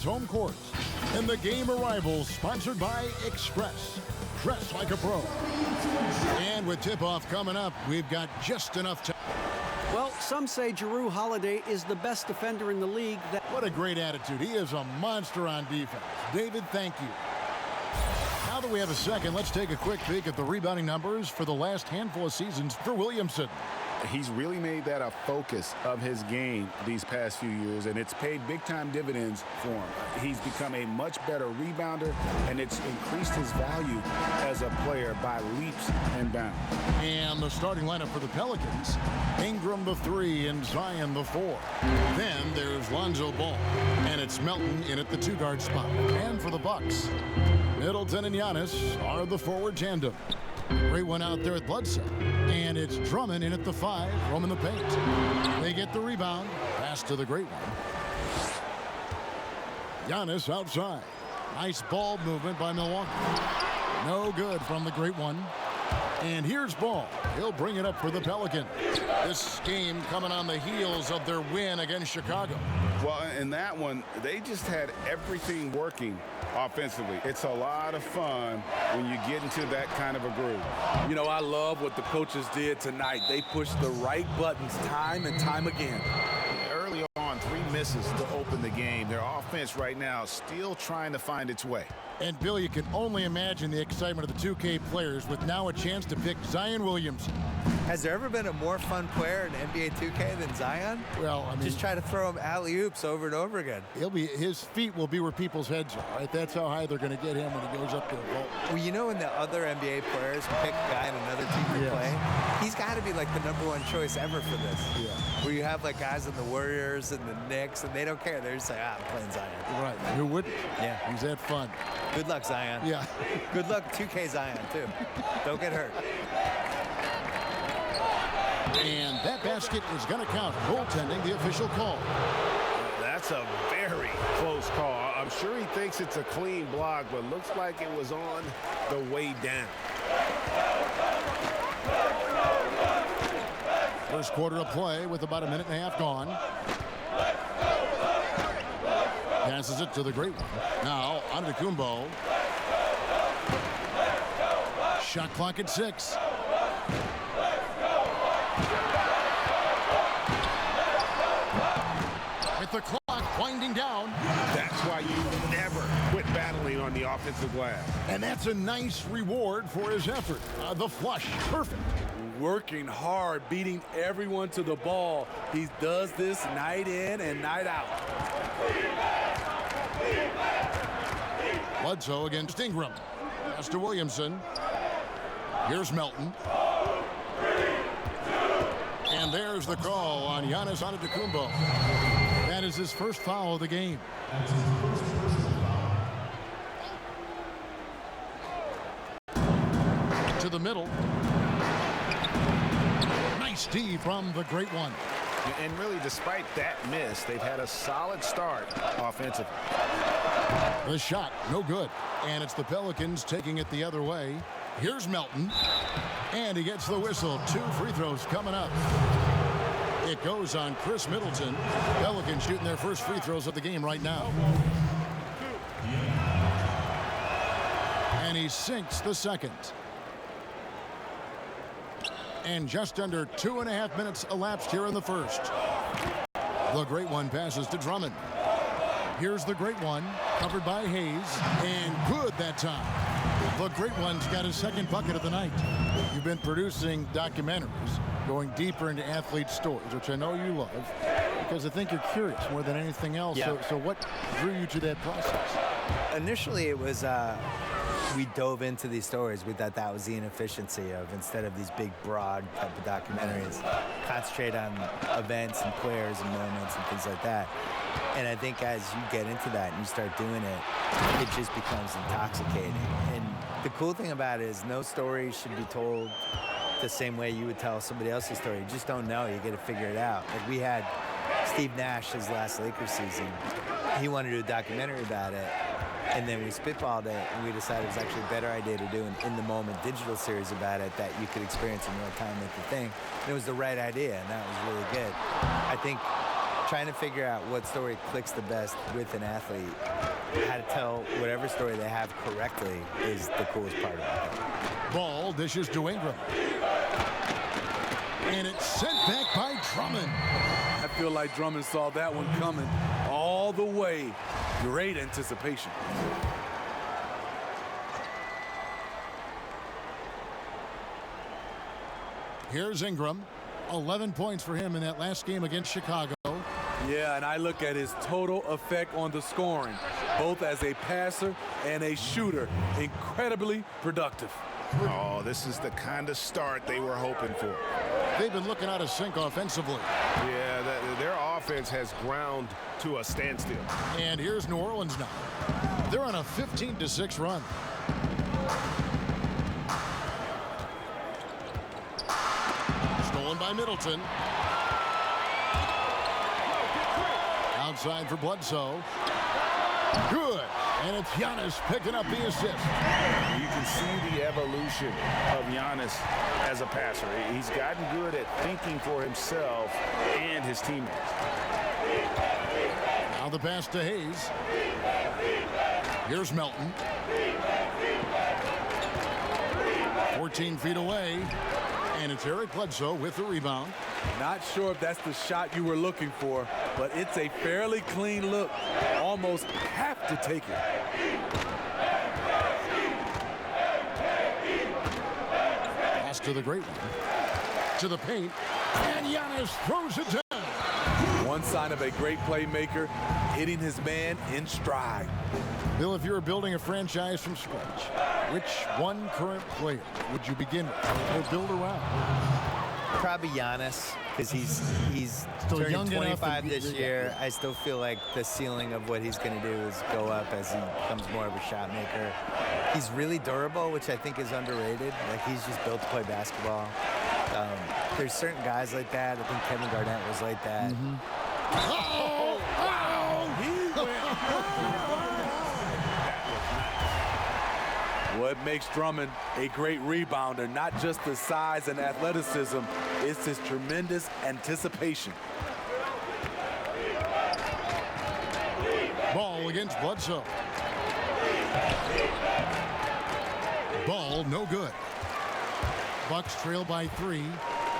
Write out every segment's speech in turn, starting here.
home court. And the game arrivals sponsored by Express. Dress like a pro. And with tip-off coming up, we've got just enough time. Well, some say Jrue Holiday is the best defender in the league. What a great attitude. He is a monster on defense. David, thank you. Now that we have a second, let's take a quick peek at the rebounding numbers for the last handful of seasons for Williamson. He's really made that a focus of his game these past few years, and it's paid big-time dividends for him. He's become a much better rebounder, and it's increased his value as a player by leaps and bounds. And the starting lineup for the Pelicans, Ingram the 3 and Zion the 4. Then there's Lonzo Ball, and it's Melton in at the 2-guard spot. And for the Bucks, Middleton and Giannis are the forward tandem. Great one out there at Bledsoe. And it's Drummond in at the 5, roaming the paint. They get the rebound. Pass to the great one. Giannis outside. Nice ball movement by Milwaukee. No good from the great one. And here's Ball. He'll bring it up for the Pelicans. This game coming on the heels of their win against Chicago. Well, in that one, they just had everything working offensively. It's a lot of fun when you get into that kind of a groove. You know, I love what the coaches did tonight. They pushed the right buttons time and time again. Early on, 3 misses to open the game. Their offense right now still trying to find its way. And, Bill, you can only imagine the excitement of the 2K players with now a chance to pick Zion Williamson. Has there ever been a more fun player in NBA 2K than Zion? Well, I mean, just try to throw him alley-oops over and over again. His feet will be where people's heads are, right? That's how high they're going to get him when he goes up to the vault. Well, you know when the other NBA players pick a guy in another team to play? He's got to be like the #1 choice ever for this. Yeah. Where you have like guys in the Warriors and the Knicks, and they don't care. They're just like, I'm playing Zion. Right. Who wouldn't? Yeah. He's that fun. Good luck, Zion. Yeah. Good luck, 2K Zion, too. Don't get hurt. And that basket is going to count. Goaltending, the official call. That's a very close call. I'm sure he thinks it's a clean block, but looks like it was on the way down. First quarter of play with about a minute and a half gone. Passes it to the great one. Now, Antetokounmpo. Shot clock at 6. With the clock winding down. That's why you never quit battling on the offensive glass. And that's a nice reward for his effort. The flush, perfect. Working hard, beating everyone to the ball. He does this night in and night out. Bledsoe against Ingram. Pass to Williamson. Here's Melton. And there's the call on Giannis Antetokounmpo. That is his first foul of the game. To the middle. Nice D from the great one. And really, despite that miss, they've had a solid start offensively. The shot, no good. And it's the Pelicans taking it the other way. Here's Melton. And he gets the whistle. 2 free throws coming up. It goes on Chris Middleton. Pelicans shooting their first free throws of the game right now. And he sinks the second. And just under 2.5 minutes elapsed here in the first. The great one passes to Drummond. Here's the great one, covered by Hayes, and good that time. The great one's got his second bucket of the night. You've been producing documentaries, going deeper into athlete stories, which I know you love, because I think you're curious more than anything else. Yeah. So what drew you to that process? Initially, it was we dove into these stories. We thought that was the inefficiency of, instead of these big, broad type of documentaries, concentrate on events and players and moments and things like that. And I think as you get into that and you start doing it, it just becomes intoxicating. And the cool thing about it is no story should be told the same way you would tell somebody else's story. You just don't know. You got to figure it out. Like we had Steve Nash his last Lakers season. He wanted to do a documentary about it. And then we spitballed it, and we decided it was actually a better idea to do an in-the-moment digital series about it that you could experience in real time with the thing. And it was the right idea, and that was really good. I think trying to figure out what story clicks the best with an athlete, how to tell whatever story they have correctly is the coolest part about it. Ball dishes to Ingram. And it's sent back by Drummond. I feel like Drummond saw that one coming all the way. Great anticipation. Here's Ingram. 11 points for him in that last game against Chicago. Yeah, and I look at his total effect on the scoring, both as a passer and a shooter. Incredibly productive. Oh, this is the kind of start they were hoping for. They've been looking out of sync offensively. Yeah, their offense has ground to a standstill. And here's New Orleans now. They're on a 15-6 run. Stolen by Middleton. Outside for Bledsoe. Good. And it's Giannis picking up the assist. You can see the evolution of Giannis as a passer. He's gotten good at thinking for himself and his teammates. Now the pass to Hayes. Here's Melton. 14 feet away. And it's Eric Bledsoe with the rebound. Not sure if that's the shot you were looking for, but it's a fairly clean look. Almost have to take it. Pass to the great one. To the paint. And Giannis throws it down. One sign of a great playmaker, hitting his man in stride. Bill, if you were building a franchise from scratch, which one current player would you begin with or build around? Probably Giannis, because he's Still turning young enough 25 this year. I still feel like the ceiling of what he's going to do is go up as he becomes more of a shot maker. He's really durable, which I think is underrated. Like, he's just built to play basketball. There's certain guys like that. I think Kevin Garnett was like that. Oh, wow! He went. What makes Drummond a great rebounder, not just the size and athleticism, it's his tremendous anticipation. Ball against Bledsoe. Ball no good. Bucks trail by 3.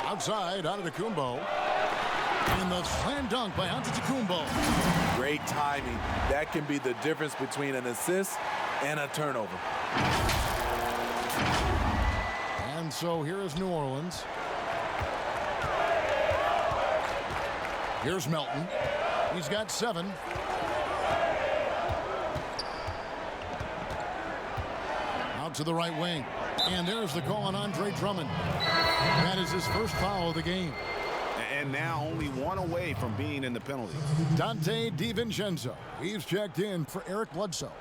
Outside, Antetokounmpo. And the slam dunk by Antetokounmpo. Great timing. That can be the difference between an assist and a turnover. And so here is New Orleans. Here's Melton. He's got 7. Out to the right wing. And there's the call on Andre Drummond. That is his first foul of the game. And now only one away from being in the penalty. Dante DiVincenzo. He's checked in for Eric Bledsoe.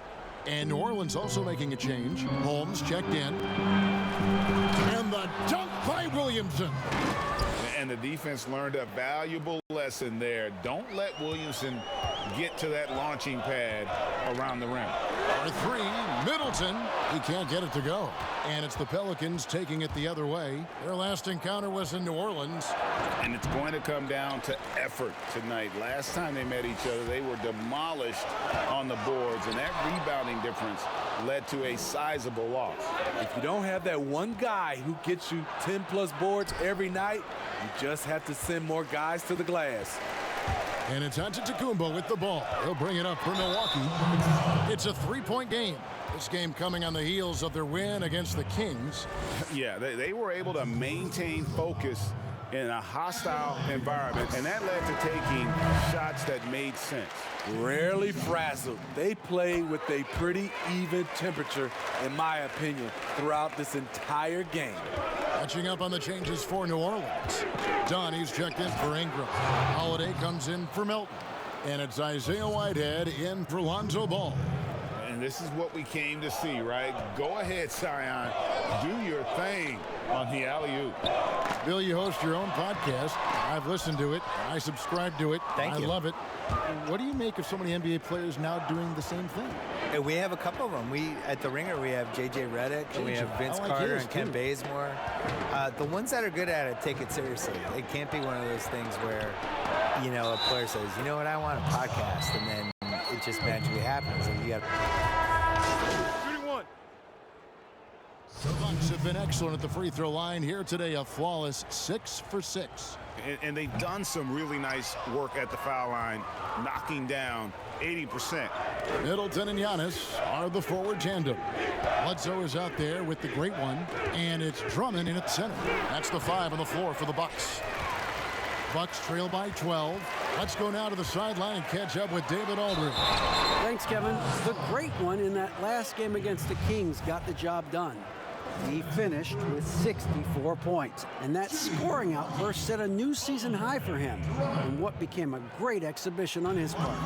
And New Orleans also making a change. Holmes checked in. And the dunk by Williamson. And the defense learned a valuable lesson there. Don't let Williamson get to that launching pad around the rim. For 3, Middleton. He can't get it to go. And it's the Pelicans taking it the other way. Their last encounter was in New Orleans. And it's going to come down to effort tonight. Last time they met each other, they were demolished on the boards, and that rebounding difference led to a sizable loss. If you don't have that one guy who gets you 10-plus boards every night, you just have to send more guys to the glass. And it's Antetokounmpo with the ball. He'll bring it up for Milwaukee. It's a 3-point game. This game coming on the heels of their win against the Kings. Yeah, they were able to maintain focus in a hostile environment, and that led to taking shots that made sense. Rarely frazzled. They play with a pretty even temperature, in my opinion, throughout this entire game. Catching up on the changes for New Orleans. Donnie's checked in for Ingram. Holiday comes in for Melton. And it's Isaiah Whitehead in for Lonzo Ball. And this is what we came to see, right? Go ahead, Zion. Do your thing on the alley-oop. Bill, you host your own podcast. I've listened to it. I subscribe to it. Thank you. I love it. What do you make of so many NBA players now doing the same thing? We have a couple of them. At the Ringer, we have J.J. Redick, and we have Vince Carter and Ken Bazemore. The ones that are good at it take it seriously. It can't be one of those things where you know, a player says, you know what, I want a podcast, and then it just magically happens. And you got The Bucks have been excellent at the free throw line here today, a flawless 6 for 6. And they've done some really nice work at the foul line, knocking down 80%. Middleton and Giannis are the forward tandem. Bledsoe is out there with the great one, and it's Drummond in at center. That's the 5 on the floor for the Bucks. Bucks trail by 12. Let's go now to the sideline and catch up with David Aldridge. Thanks, Kevin. The great one in that last game against the Kings got the job done. He finished with 64 points, and that scoring outburst set a new season high for him in what became a great exhibition on his part.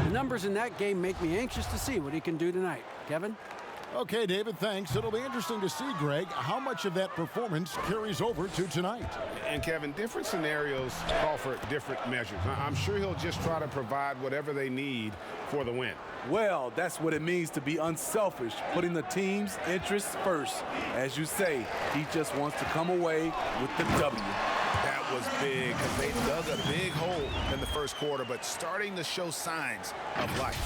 The numbers in that game make me anxious to see what he can do tonight. Kevin? Okay, David, thanks. It'll be interesting to see, Greg, how much of that performance carries over to tonight. And, Kevin, different scenarios call for different measures. I'm sure he'll just try to provide whatever they need for the win. Well, that's what it means to be unselfish, putting the team's interests first. As you say, he just wants to come away with the W. That was big because they dug a big hole in the first quarter, but starting to show signs of life.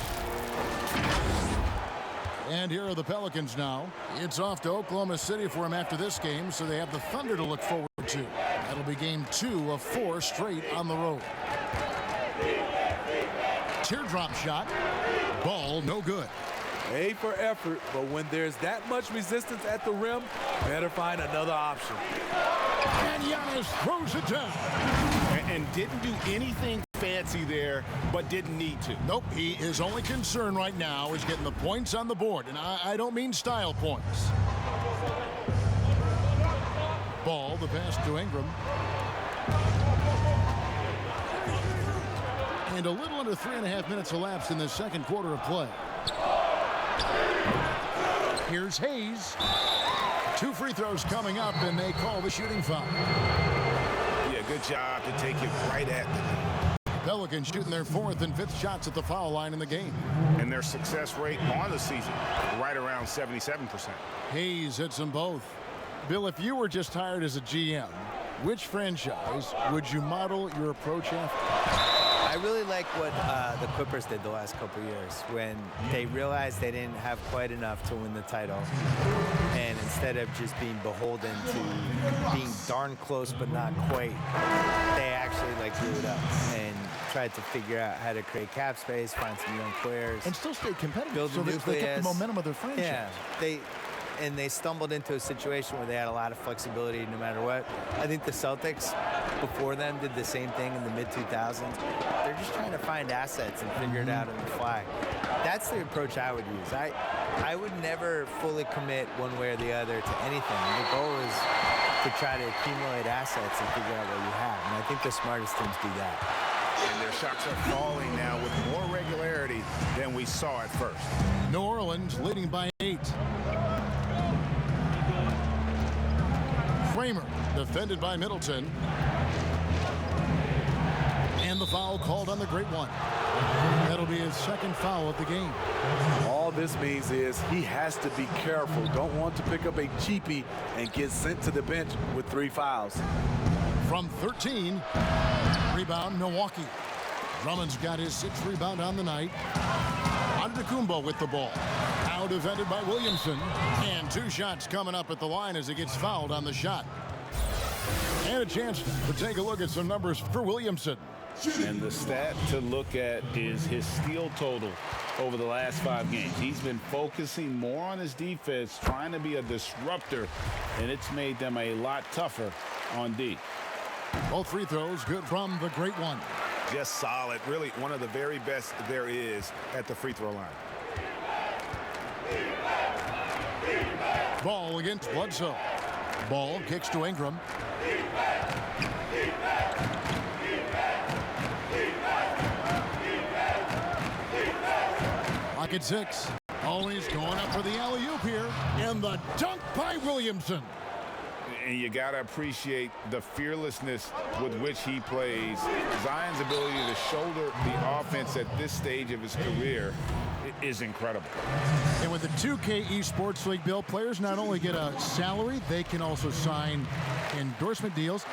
And here are the Pelicans now. It's off to Oklahoma City for him after this game, so they have the Thunder to look forward to. That'll be game 2 of 4 straight on the road. Teardrop shot. Ball no good. A for effort, but when there's that much resistance at the rim, better find another option. And Giannis throws it down. And didn't do anything fancy there, but didn't need to. Nope, his only concern right now is getting the points on the board, and I don't mean style points. Ball, the pass to Ingram. And a little under 3.5 minutes elapsed in the second quarter of play. Here's Hayes. 2 free throws coming up, and they call the shooting foul. Yeah, good job to take it right at them. Pelicans shooting their 4th and 5th shots at the foul line in the game. And their success rate on the season, right around 77%. Hayes hits them both. Bill, if you were just hired as a GM, which franchise would you model your approach after? I really like what the Clippers did the last couple years when they realized they didn't have quite enough to win the title. And instead of just being beholden to being darn close but not quite, they actually blew it up and tried to figure out how to create cap space, find some young players. And still stay competitive, build so they kept the momentum of their franchise. Yeah, they stumbled into a situation where they had a lot of flexibility no matter what. I think the Celtics before them did the same thing in the mid-2000s. They're just trying to find assets and figure it out on the fly. That's the approach I would use. I would never fully commit one way or the other to anything. The goal is to try to accumulate assets and figure out what you have. And I think the smartest teams do that. And their shots are falling now with more regularity than we saw at first. New Orleans leading by 8. Kramer defended by Middleton. And the foul called on the great one. That'll be his 2nd foul of the game. All this means is he has to be careful. Don't want to pick up a cheapie and get sent to the bench with 3 fouls. From 13, rebound Milwaukee. Drummond's got his 6th rebound on the night. Antetokounmpo with the ball. Now defended by Williamson. And 2 shots coming up at the line as he gets fouled on the shot. And a chance to take a look at some numbers for Williamson. And the stat to look at is his steal total over the last 5 games. He's been focusing more on his defense, trying to be a disruptor, and it's made them a lot tougher on D. Both free throws good from the great one. Just solid. Really one of the very best there is at the free throw line. Ball against Bledsoe. Ball kicks to Ingram. Lock at 6. Always going up for the alley-oop here. And the dunk by Williamson. And you got to appreciate the fearlessness with which he plays. Zion's ability to shoulder the offense at this stage of his career is incredible. And with the 2K Esports League, Bill, players not only get a salary, they can also sign endorsement deals.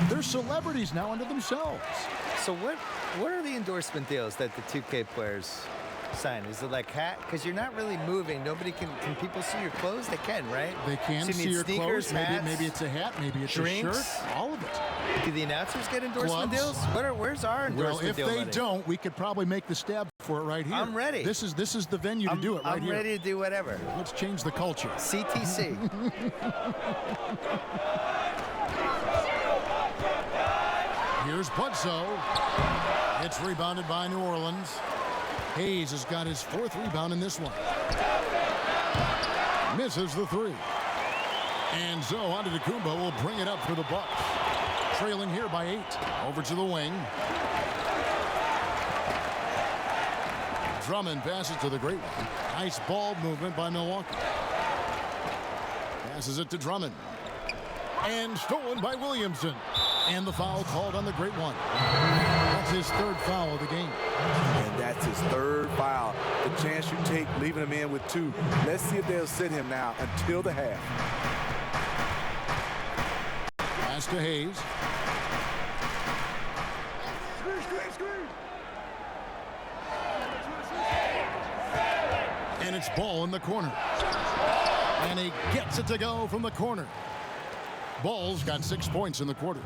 They're celebrities now unto themselves. So what are the endorsement deals that the 2K players sign? Is it like hat? Because you're not really moving. Nobody can people see your clothes? They can, right? They can so you see need your sneakers, clothes. hats, Maybe it's a hat. Maybe it's drinks, a shirt. All of it. Do the announcers get endorsement Gloves. deals? Where's our endorsement Well, if deal they money? don't, we could probably make the stab for it right here. I'm ready. This is the venue to do it right I'm here. ready to do whatever. Let's change the culture. CTC. Here's Bledsoe. It's rebounded by New Orleans. Hayes has got his 4th rebound in this one. Misses the 3. And so Antetokounmpo will bring it up for the Bucks. Trailing here by 8. Over to the wing. Drummond passes to the great one. Nice ball movement by Milwaukee. Passes it to Drummond. And stolen by Williamson. And the foul called on the great one. That's his 3rd foul of the game. And that's his 3rd foul. The chance you take leaving him in with 2. Let's see if they'll sit him now until the half. Pass to Hayes. And it's Ball in the corner. And he gets it to go from the corner. Ball's got 6 points in the quarter.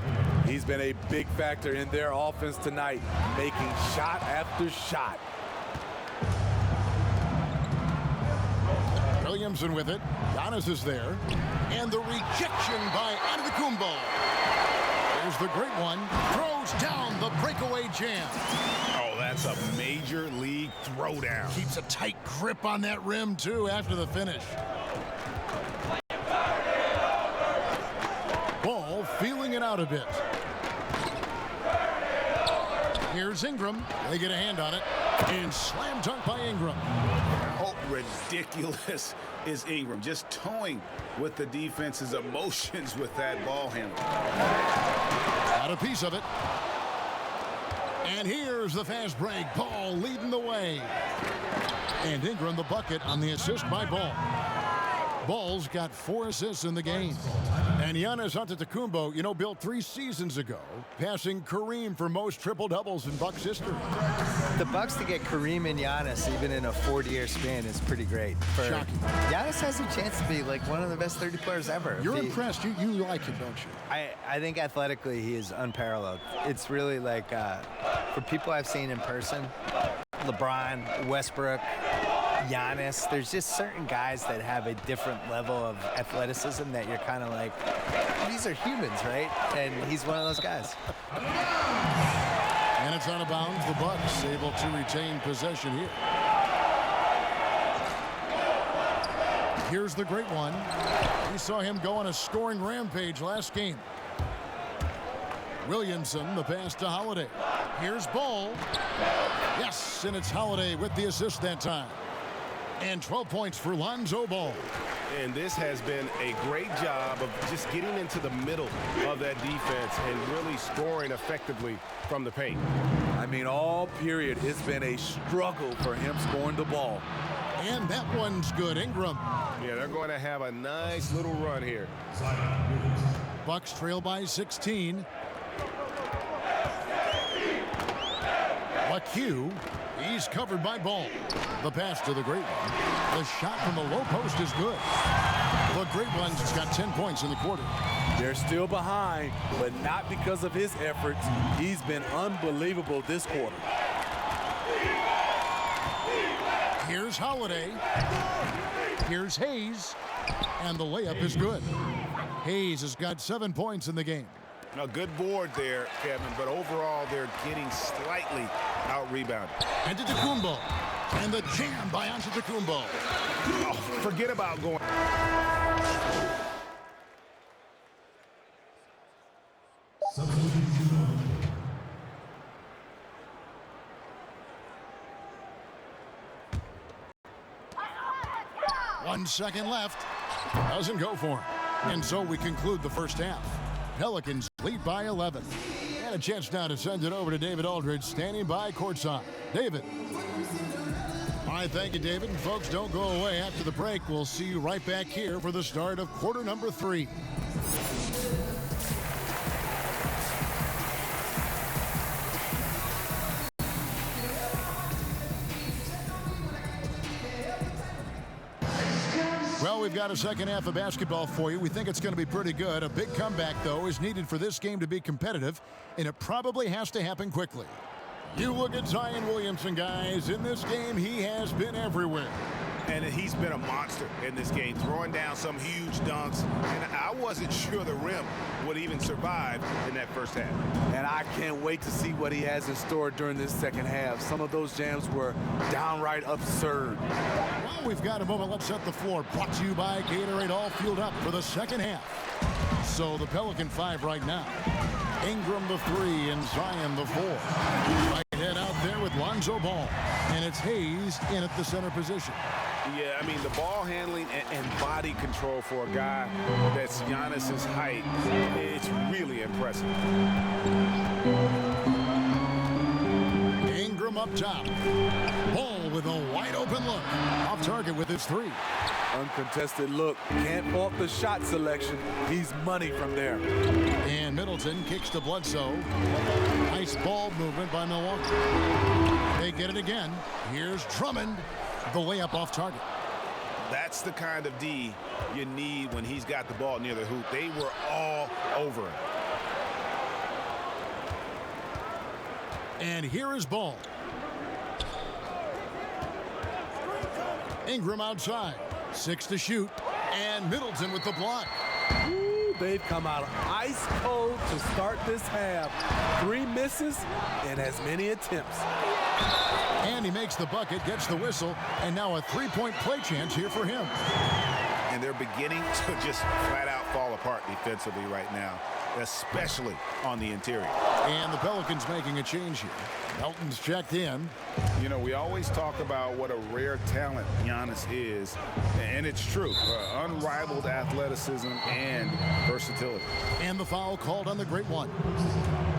He's been a big factor in their offense tonight, making shot after shot. Williamson with it. Giannis is there. And the rejection by Antetokounmpo. There's the great one. Throws down the breakaway jam. Oh, that's a major league throwdown. Keeps a tight grip on that rim, too, after the finish. Ball feeling it out a bit. Here's Ingram. They get a hand on it. And slam dunk by Ingram. How ridiculous is Ingram? Just toying with the defense's emotions with that ball handle. Got a piece of it. And here's the fast break. Ball leading the way. And Ingram the bucket on the assist by Ball. Ball's got 4 assists in the game. And Giannis Antetokounmpo, you know, built 3 seasons ago, passing Kareem for most triple-doubles in Bucks history. The Bucks to get Kareem and Giannis even in a 40-year span is pretty great. Shocking. Giannis has a chance to be like one of the best 30 players ever. You're impressed. You like him, don't you? I think athletically he is unparalleled. It's really like, for people I've seen in person, LeBron, Westbrook, Giannis, there's just certain guys that have a different level of athleticism that you're kind of like, these are humans, right? And he's one of those guys. And it's out of bounds. The Bucks able to retain possession here. Here's the great one. We saw him go on a scoring rampage last game. Williamson, the pass to Holiday. Here's Ball. Yes, and it's Holiday with the assist that time. And 12 points for Lonzo Ball. And this has been a great job of just getting into the middle of that defense and really scoring effectively from the paint. I mean, all period, it's been a struggle for him scoring the ball. And that one's good. Ingram. Yeah, they're going to have a nice little run here. Bucks trail by 16. McHugh, he's covered by Ball. The pass to the great one. The shot from the low post is good. The great one's got 10 points in the quarter. They're still behind, but not because of his efforts. He's been unbelievable this quarter. Here's Holiday. Here's Hayes. And the layup is good. Hayes has got 7 points in the game. A good board there, Kevin, but overall they're getting slightly out-rebounded. Antetokounmpo. And the jam by Antetokounmpo. Oh, forget about going. One second left. Doesn't go for him. And so we conclude the first half. Pelicans lead by 11. And a chance now to send it over to David Aldridge, standing by courtside. David. All right, thank you, David. And folks, don't go away. After the break, we'll see you right back here for the start of quarter number 3. Well, we've got a second half of basketball for you. We think it's going to be pretty good. A big comeback, though, is needed for this game to be competitive, and it probably has to happen quickly. You look at Zion Williamson, guys. In this game, he has been everywhere. And he's been a monster in this game, throwing down some huge dunks. And I wasn't sure the rim would even survive in that first half. And I can't wait to see what he has in store during this second half. Some of those jams were downright absurd. Well, we've got a moment. Let's set the floor. Brought to you by Gatorade, all fueled up for the second half. So the Pelican 5 right now. Ingram the 3 and Zion the 4. Right head out there with Lonzo Ball. And it's Hayes in at the center position. Yeah, I mean, the ball handling and body control for a guy that's Giannis's height, it's really impressive. Ingram up top. Ball with a wide open look. Off target with his 3. Uncontested look. Can't fault the shot selection. He's money from there. And Middleton kicks to Bledsoe. Nice ball movement by Milwaukee. They get it again. Here's Drummond. The layup off target. That's the kind of D you need when he's got the ball near the hoop. They were all over him. And here is Ball. Ingram outside. 6 to shoot. And Middleton with the block. Ooh, they've come out ice cold to start this half. 3 misses and as many attempts. And he makes the bucket, gets the whistle, and now a 3-point play chance here for him. And they're beginning to just flat out fall apart defensively right now, especially on the interior. And the Pelicans making a change here. Melton's checked in. You know, we always talk about what a rare talent Giannis is, and it's true. Unrivaled athleticism and versatility. And the foul called on the great one.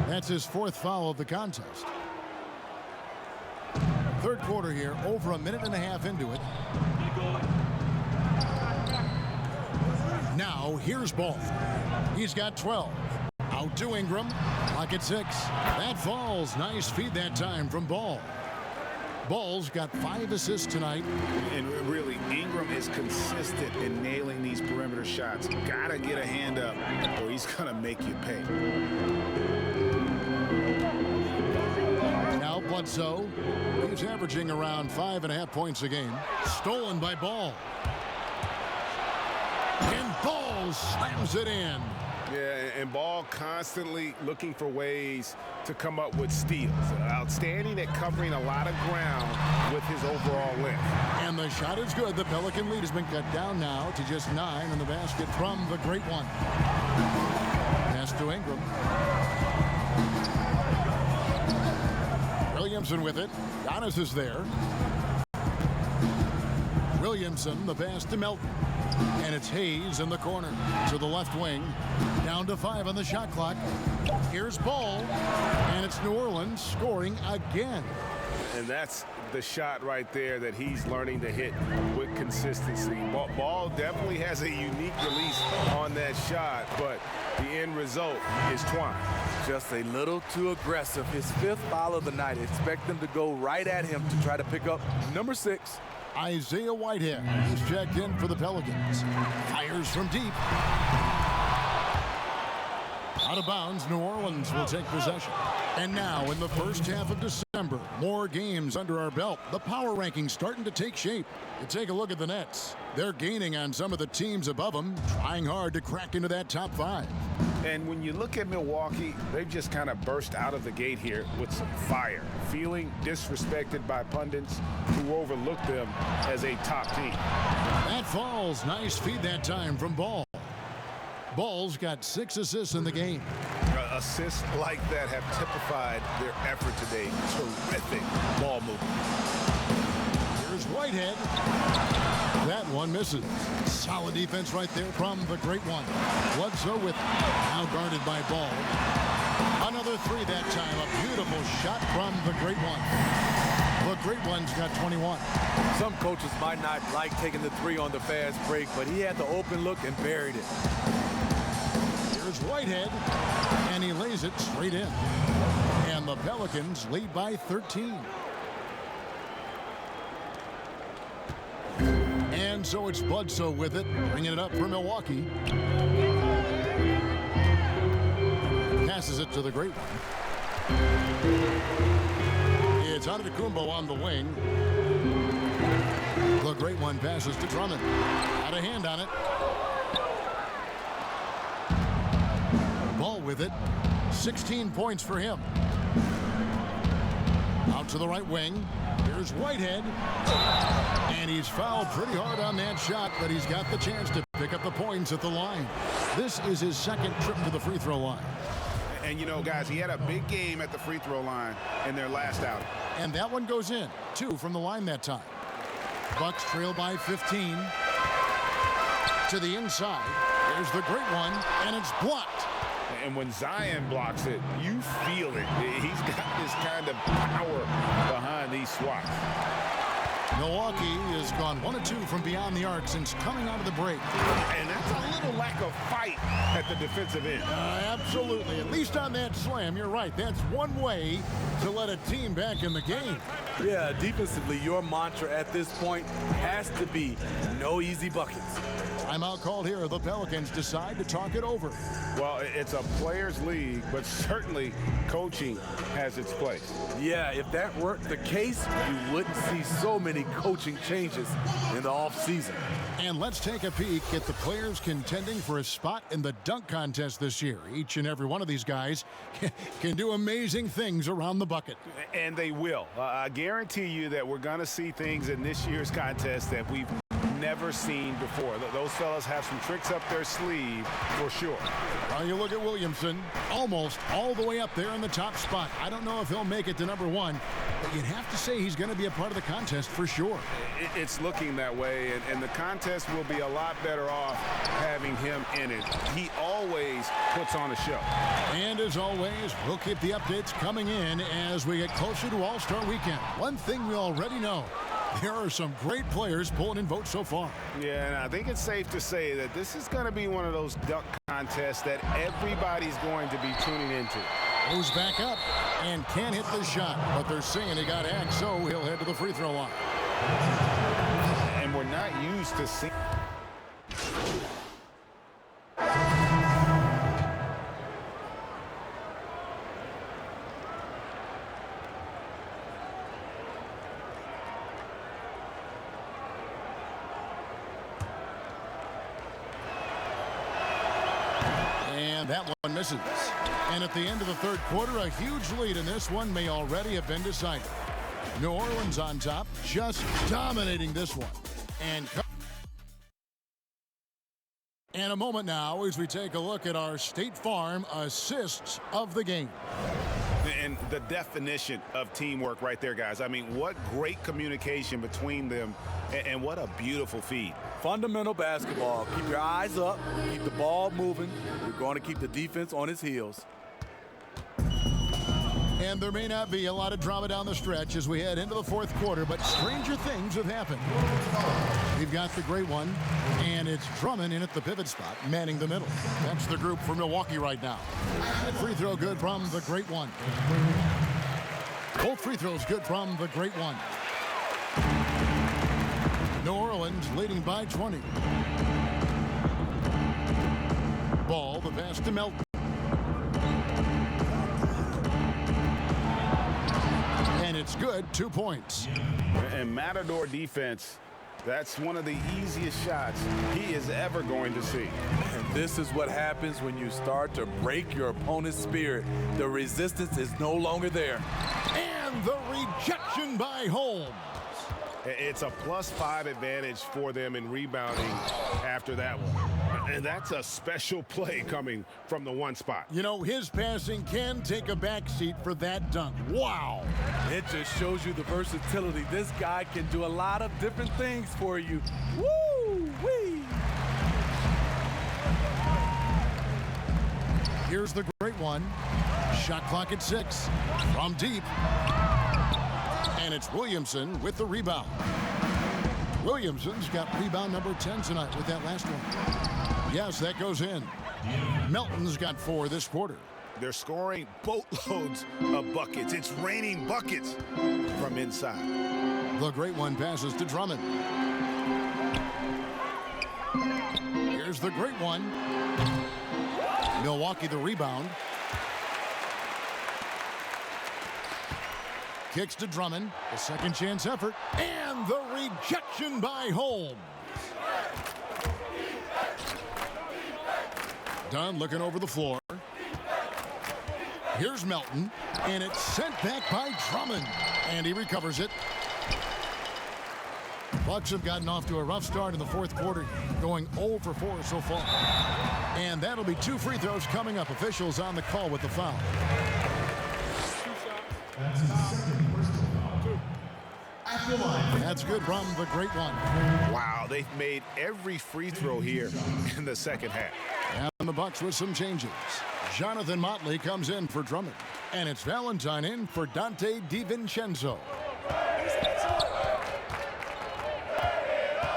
That's his 4th foul of the contest. Third quarter here, over a minute and a half into it. Now, here's Ball. He's got 12. Out to Ingram. Clock at 6. That falls. Nice feed that time from Ball. Ball's got 5 assists tonight. And really, Ingram is consistent in nailing these perimeter shots. Gotta get a hand up or he's gonna make you pay. Now Bledsoe. He's averaging around 5.5 points a game. Stolen by Ball. And Ball slams it in. Yeah, and Ball constantly looking for ways to come up with steals. Outstanding at covering a lot of ground with his overall length. And the shot is good. The Pelican lead has been cut down now to just 9 in the basket from the great one. Pass to Ingram. Williamson with it. Giannis is there. Williamson, the pass to Melton. And it's Hayes in the corner to the left wing. Down to 5 on the shot clock. Here's Ball. And it's New Orleans scoring again. And that's the shot right there that he's learning to hit with consistency. Ball definitely has a unique release on that shot, but the end result is twine. Just a little too aggressive. His 5th foul of the night. Expect them to go right at him to try to pick up number 6. Isaiah Whitehead is checked in for the Pelicans. Fires from deep. Out of bounds, New Orleans will take possession. And now in the first half of December, more games under our belt. The power rankings starting to take shape. You take a look at the Nets. They're gaining on some of the teams above them, trying hard to crack into that top 5. And when you look at Milwaukee, they've just kind of burst out of the gate here with some fire, feeling disrespected by pundits who overlook them as a top team. That falls. Nice feed that time from Ball. Ball's got 6 assists in the game. Assists like that have typified their effort today. Terrific ball movement. Here's Whitehead. That one misses. Solid defense right there from the great one. Bledsoe with now guarded by Ball. Another 3 that time. A beautiful shot from the great one. The great one's got 21. Some coaches might not like taking the 3 on the fast break, but he had the open look and buried it. Here's Whitehead, and he lays it straight in. And the Pelicans lead by 13. And And so it's Bledsoe with it, bringing it up for Milwaukee. Passes it to the great one. It's Antetokounmpo on the wing. The great one passes to Drummond. Got a hand on it. Ball with it. 16 points for him. Out to the right wing. Here's Whitehead. And he's fouled pretty hard on that shot, but he's got the chance to pick up the points at the line. This is his second trip to the free throw line. And, you know, guys, he had a big game at the free throw line in their last outing. And that one goes in. 2 from the line that time. Bucks trail by 15. To the inside. There's the great one, and it's blocked. And when Zion blocks it, you feel it. He's got this kind of power behind these swats. Milwaukee has gone 1 of 2 from beyond the arc since coming out of the break. And that's a little lack of fight at the defensive end. Absolutely. At least on that slam, you're right. That's one way to let a team back in the game. Yeah, defensively, your mantra at this point has to be no easy buckets. Timeout called here. The Pelicans decide to talk it over. Well, it's a players' league, but certainly coaching has its place. Yeah, if that weren't the case, you wouldn't see so many coaching changes in the offseason. And let's take a peek at the players contending for a spot in the dunk contest this year. Each and every one of these guys can do amazing things around the bucket. And they will. I guarantee you that we're going to see things in this year's contest that we've never seen before. Those fellas have some tricks up their sleeve for sure. Well, you look at Williamson, almost all the way up there in the top spot. I don't know if he'll make it to number 1, but you'd have to say he's going to be a part of the contest for sure. It's looking that way, and the contest will be a lot better off having him in it. He always puts on a show. And as always, we'll keep the updates coming in as we get closer to All-Star Weekend. One thing we already know, there are some great players pulling in votes so far. Yeah, and I think it's safe to say that this is going to be one of those dunk contests that everybody's going to be tuning into. Goes back up and can't hit the shot, but they're saying he got hacked, so he'll head to the free throw line. And we're not used to seeing... That one misses. And at the end of the third quarter, a huge lead in this one may already have been decided. New Orleans on top, just dominating this one. And a moment now as we take a look at our State Farm assists of the game. And the definition of teamwork right there, guys. I mean, what great communication between them, and what a beautiful feed. Fundamental basketball. Keep your eyes up, keep the ball moving. You're going to keep the defense on its heels. And there may not be a lot of drama down the stretch as we head into the fourth quarter, but stranger things have happened. We've got the great one, and it's Drummond in at the pivot spot, manning the middle. That's the group for Milwaukee right now. That free throw good from the great one. Both free throws good from the great one. New Orleans leading by 20. Ball, the pass to Melton. And it's good, 2 points. And Matador defense, that's one of the easiest shots he is ever going to see. And this is what happens when you start to break your opponent's spirit. The resistance is no longer there. And the rejection by Holmes. It's a +5 advantage for them in rebounding after that one. And that's a special play coming from the one spot. You know, his passing can take a backseat for that dunk. Wow. It just shows you the versatility. This guy can do a lot of different things for you. Woo-wee. Here's the great one. Shot clock at 6. From deep. And it's Williamson with the rebound. Williamson's got rebound number 10 tonight with that last one. Yes, that goes in. Melton's got 4 this quarter. They're scoring boatloads of buckets. It's raining buckets from inside. The great one passes to Drummond. Here's the great one. Milwaukee the rebound. Kicks to Drummond. A second chance effort. And the rejection by Holmes. Dunn looking over the floor. Here's Melton. And it's sent back by Drummond. And he recovers it. Bucks have gotten off to a rough start in the fourth quarter, going 0 for 4 so far. And that'll be 2 free throws coming up. Officials on the call with the foul. That's good from the great one. Wow, they've made every free throw here in the second half. And the Bucks with some changes. Jonathan Motley comes in for Drummond. And it's Valentine in for Dante DiVincenzo.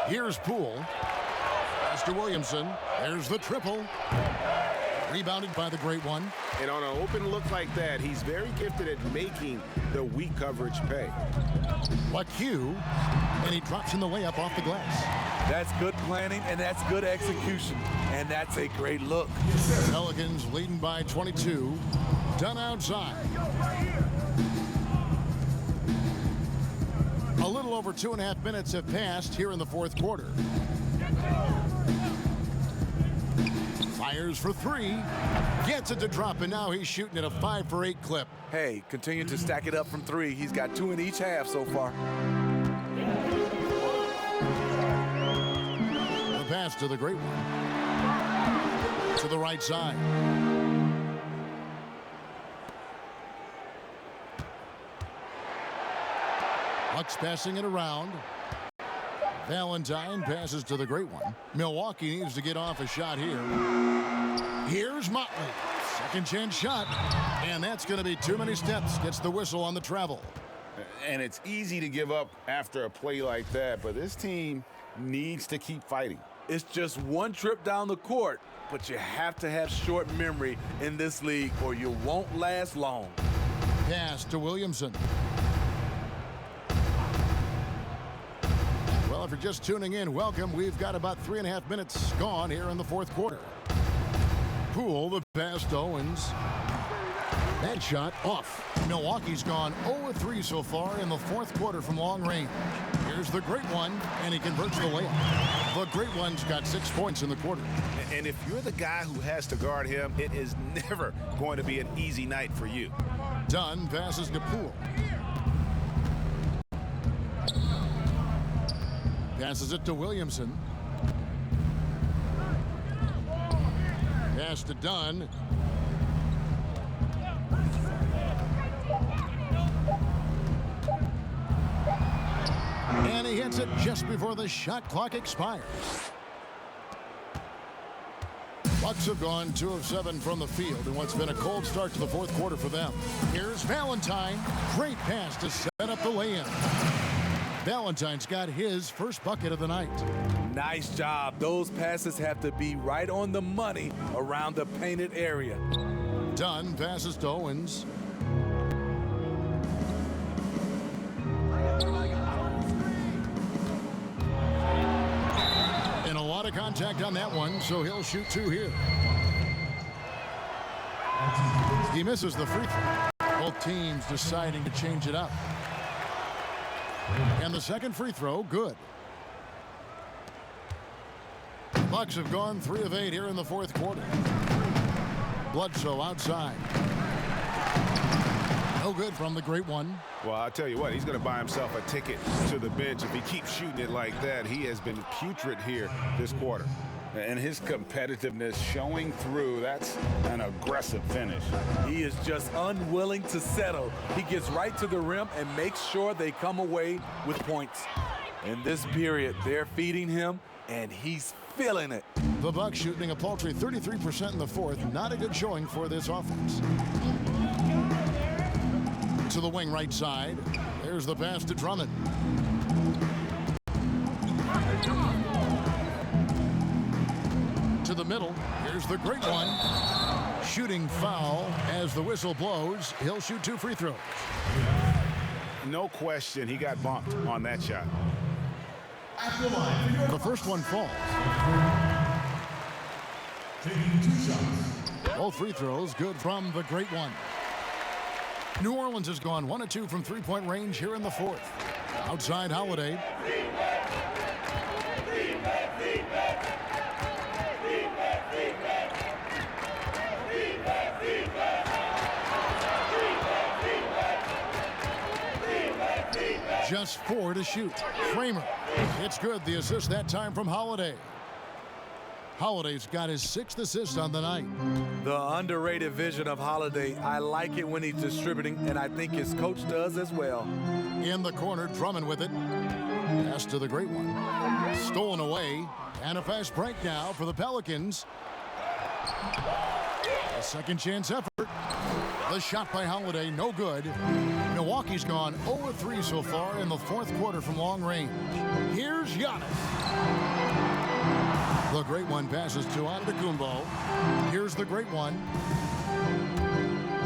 Here's Poole. Pass to Williamson. There's the triple. Rebounded by the great one. And on an open look like that, he's very gifted at making the weak coverage pay. LaQ, and he drops in the layup off the glass. That's good planning, and that's good execution. And that's a great look. Pelicans leading by 22. Dunn outside. A little over 2.5 minutes have passed here in the fourth quarter. Fires for 3. Gets it to drop, and now he's shooting at a 5 for 8 clip. Hey, continue to stack it up from 3. He's got 2 in each half so far. The pass to the great one. To the right side. Bucks passing it around. Valentine passes to the great one. Milwaukee needs to get off a shot here. Here's Motley. Second chance shot. And that's going to be too many steps. Gets the whistle on the travel. And it's easy to give up after a play like that, but this team needs to keep fighting. It's just one trip down the court, but you have to have short memory in this league or you won't last long. Pass to Williamson. Well, if you're just tuning in, welcome. We've got about 3.5 minutes gone here in the fourth quarter. Poole, the pass to Owens. That shot off. Milwaukee's gone 0-3 so far in the fourth quarter from long range. Here's the great one, and he converts the layup. The great one's got 6 points in the quarter. And if you're the guy who has to guard him, it is never going to be an easy night for you. Dunn passes to Poole. Passes it to Williamson. Pass to Dunn. And he hits it just before the shot clock expires. Bucks have gone 2 of 7 from the field in what's been a cold start to the fourth quarter for them. Here's Valentine. Great pass to set up the lay-in. Valentine's got his first bucket of the night. Nice job. Those passes have to be right on the money around the painted area. Dunn passes to Owens. And a lot of contact on that one, so he'll shoot 2 here. He misses the free throw. Both teams deciding to change it up. And the second free throw, good. The Bucks have gone 3 of 8 here in the fourth quarter. Bledsoe outside. No good from the great one. Well, I'll tell you what, he's going to buy himself a ticket to the bench. If he keeps shooting it like that, he has been putrid here this quarter. And his competitiveness showing through. That's an aggressive finish. He is just unwilling to settle. He gets right to the rim and makes sure they come away with points. In this period, they're feeding him, and he's feeling it. The Bucks shooting a paltry 33% in the fourth. Not a good showing for this offense. To the wing right side. There's the pass to Drummond. To the middle. Here's the great one. Shooting foul as the whistle blows. He'll shoot 2 free throws. No question, he got bumped on that shot. The first one falls. Both free throws good from the great one. New Orleans has gone 1 of 2 from three-point range here in the fourth. Outside Holiday. Just 4 to shoot. Kramer. It's good. The assist that time from Holiday. Holiday's got his 6th assist on the night. The underrated vision of Holiday. I like it when he's distributing, and I think his coach does as well. In the corner, Drummond with it. Pass to the great one. Stolen away. And a fast break now for the Pelicans. A second chance effort. The shot by Holiday, no good. Milwaukee's gone 0-3 so far in the fourth quarter from long range. Here's Giannis. The great one passes to Antetokounmpo. Here's the great one.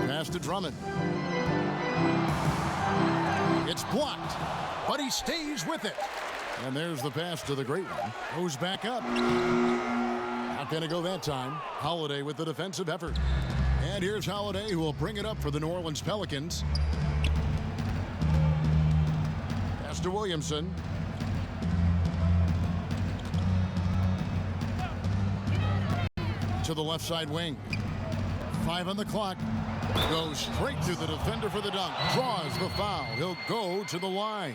Pass to Drummond. It's blocked, but he stays with it. And there's the pass to the great one. Goes back up. Not going to go that time. Holiday with the defensive effort. And here's Holiday, who will bring it up for the New Orleans Pelicans. Pass to Williamson. To the left side wing. 5 on the clock. Goes straight through the defender for the dunk. Draws the foul. He'll go to the line.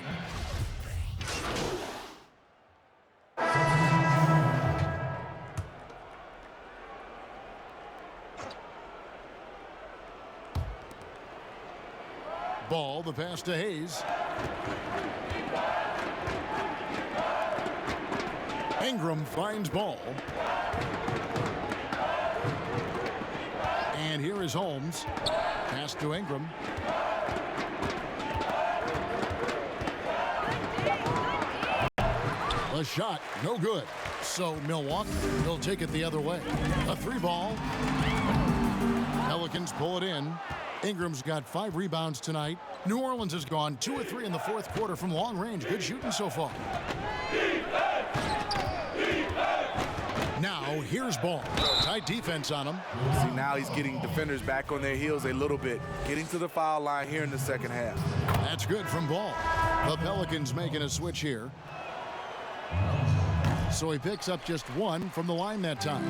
Ball, the pass to Hayes. Ingram finds Ball. And here is Holmes. Pass to Ingram. The shot, no good. So Milwaukee will take it the other way. A 3-ball. Pelicans pull it in. Ingram's got 5 rebounds tonight. New Orleans has gone 2 of 3 in the fourth quarter from long range. Good shooting so far. Now, here's Ball. Tight defense on him. See, now he's getting defenders back on their heels a little bit. Getting to the foul line here in the second half. That's good from Ball. The Pelicans making a switch here. So he picks up just 1 from the line that time.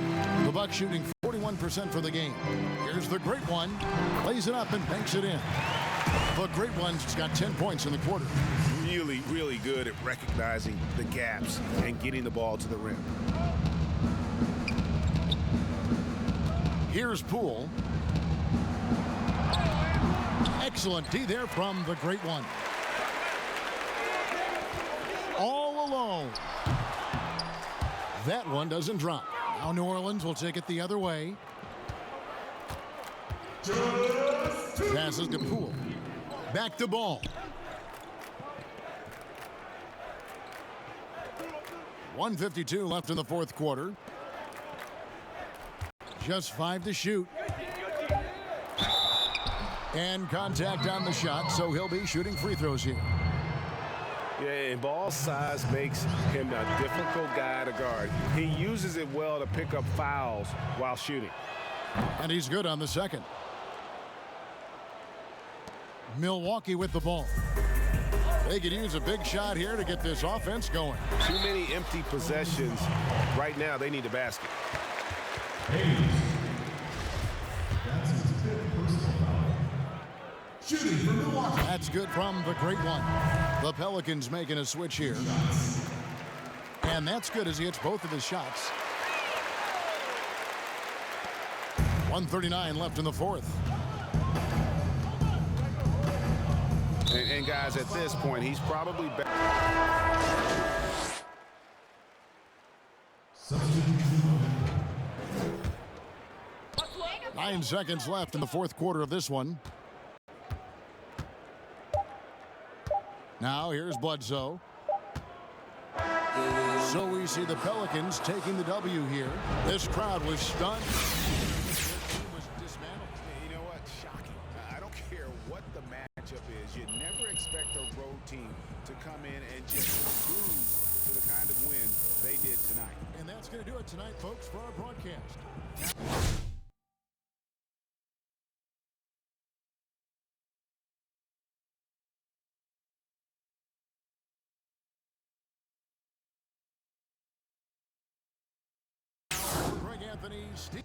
The Bucks shooting 41% for the game. Here's the great one. Lays it up and banks it in. The great one's got 10 points in the quarter. Really, really good at recognizing the gaps and getting the ball to the rim. Here's Poole. Excellent D there from the great one. All alone. That one doesn't drop. Now New Orleans will take it the other way. Passes to Poole. Back to Ball. .152 left in the fourth quarter. Just 5 to shoot. And contact on the shot, so he'll be shooting free throws here. Yeah, and Ball's size makes him a difficult guy to guard. He uses it well to pick up fouls while shooting. And he's good on the second. Milwaukee with the ball. They could use a big shot here to get this offense going. Too many empty possessions. Right now, they need a basket. That's good from the great one. The Pelicans making a switch here. And that's good as he hits both of his shots. 1:39 left in the fourth. And guys, at this point, he's probably back. 9 seconds left in the fourth quarter of this one. Now here's Bledsoe. So we see the Pelicans taking the W here. This crowd was stunned. Was dismantled. You know what? Shocking. I don't care what the matchup is. You never expect a road team to come in and just cruise to the kind of win they did tonight. And that's going to do it tonight, folks, for our broadcast. Greg Anthony, Steve.